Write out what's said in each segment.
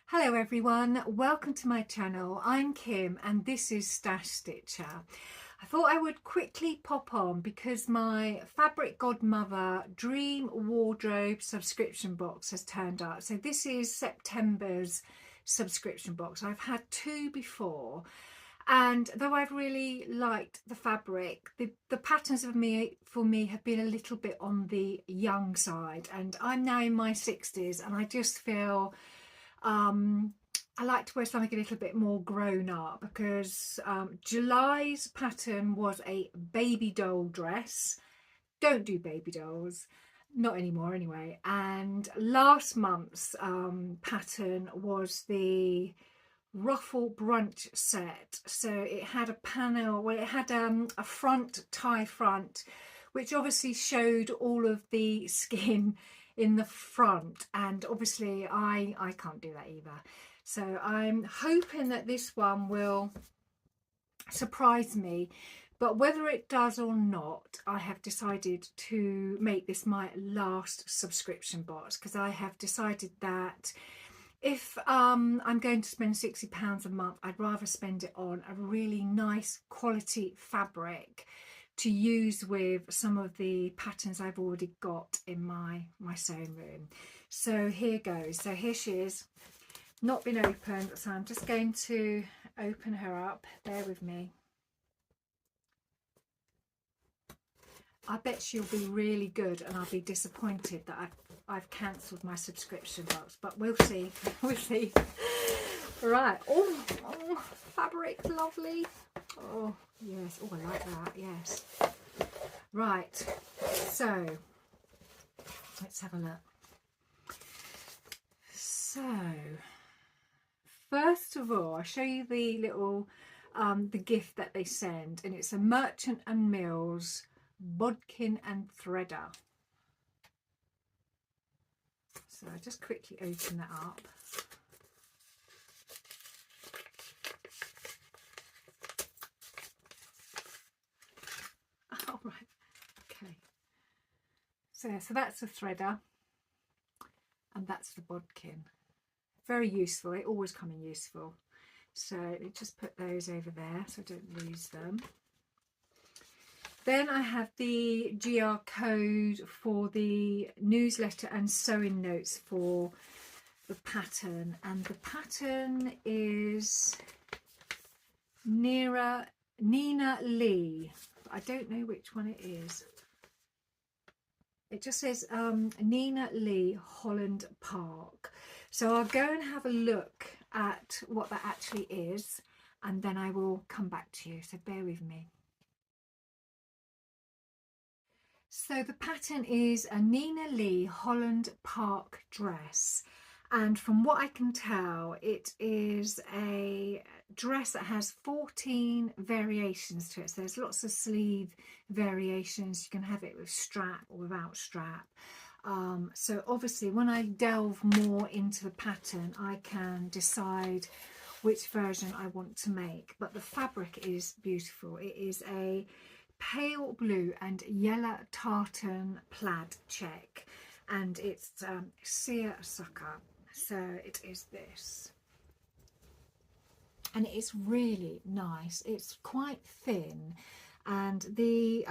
Hello everyone, welcome to my channel. I'm Kim and this is Stash Stitcher. I thought I would quickly pop on because my Fabric Godmother Dream Wardrobe subscription box has turned up. So this is September's subscription box. I've had two before, and though I've really liked the fabric, the patterns for me have been a little bit on the young side, and I'm now in my 60s and I just feel I like to wear something a little bit more grown up because July's pattern was a baby doll dress. Don't do baby dolls, not anymore anyway. And last month's pattern was the Ruffle brunch set. So it had a panel, well, it had a front tie front, which obviously showed all of the skin in the front, and obviously I can't do that either. So I'm hoping that this one will surprise me, but whether it does or not, I have decided to make this my last subscription box because I have decided that if I'm going to spend £60 a month, I'd rather spend it on a really nice quality fabric to use with some of the patterns I've already got in my sewing room. So here goes. So here she is, not been opened, so I'm just going to open her up. Bear with me. I bet she'll be really good and I'll be disappointed that I've cancelled my subscription box, but we'll see. We'll see. Right. Oh, fabric, lovely. Oh yes. Oh, I like that. Yes. Right. So let's have a look. So first of all, I'll show you the little the gift that they send, and it's a Merchant and Mills bodkin and threader. So I just quickly open that up. Oh, right. Okay. So that's the threader and that's the bodkin. Very useful. They always come in useful. So you just put those over there so I don't lose them. Then I have the GR code for the newsletter and sewing notes for the pattern, and the pattern is Ninelee. I don't know which one it is. It just says Ninelee Holland Park. So I'll go and have a look at what that actually is, and then I will come back to you. So bear with me. So the pattern is a Ninelee Holland Park dress, and from what I can tell, it is a dress that has 14 variations to it. So there's lots of sleeve variations. You can have it with strap or without strap. So obviously when I delve more into the pattern, I can decide which version I want to make, but the fabric is beautiful. It is a pale blue and yellow tartan plaid check, and it's seersucker. So it is this, and it's really nice. It's quite thin, and the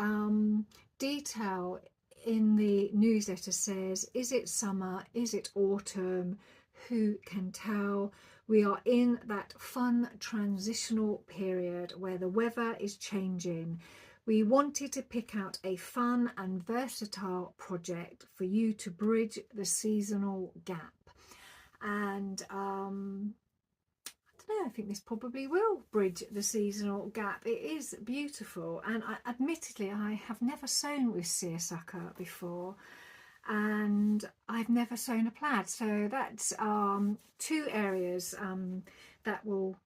detail in the newsletter says, is it summer, is it autumn, who can tell? We are in that fun transitional period where the weather is changing. We wanted to pick out a fun and versatile project for you to bridge the seasonal gap. And I don't know, I think this probably will bridge the seasonal gap. It is beautiful, and admittedly I have never sewn with seersucker before, and I've never sewn a plaid, so that's two areas that will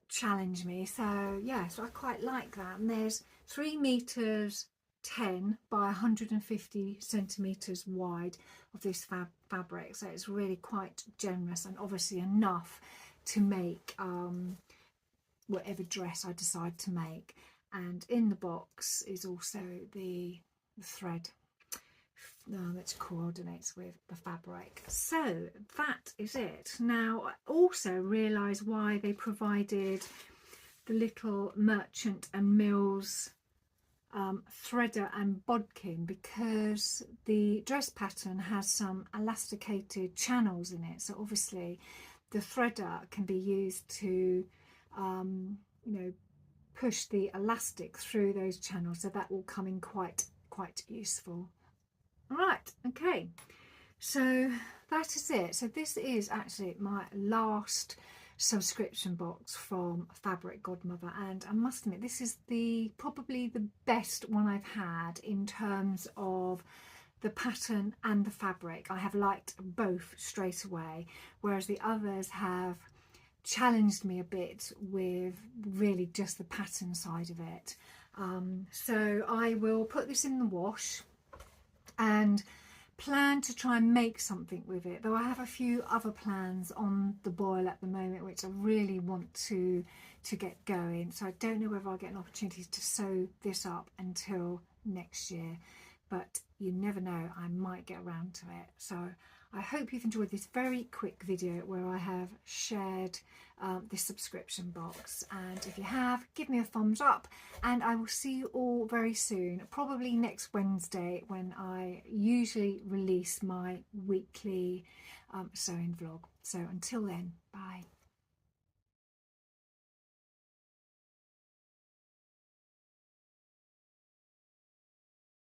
challenge me. So yeah, so I quite like that. And there's 3 meters 10 by 150 centimeters wide of this fabric, so it's really quite generous and obviously enough to make whatever dress I decide to make. And in the box is also the thread. which coordinates with the fabric. So that is it. Now I also realise why they provided the little Merchant and Mills threader and bodkin, because the dress pattern has some elasticated channels in it, so obviously the threader can be used to you know, push the elastic through those channels, so that will come in quite useful. All right, okay, so that is it. So this is actually my last subscription box from Fabric Godmother, and I must admit this is probably the best one I've had in terms of the pattern and the fabric. I have liked both straight away, whereas the others have challenged me a bit with really just the pattern side of it. So I will put this in the wash and plan to try and make something with it, though I have a few other plans on the boil at the moment which I really want to get going, so I don't know whether I'll get an opportunity to sew this up until next year, but you never know, I might get around to it. So I hope you've enjoyed this very quick video where I have shared this subscription box, and if you have, give me a thumbs up, and I will see you all very soon, probably next Wednesday when I usually release my weekly sewing vlog. So until then, bye.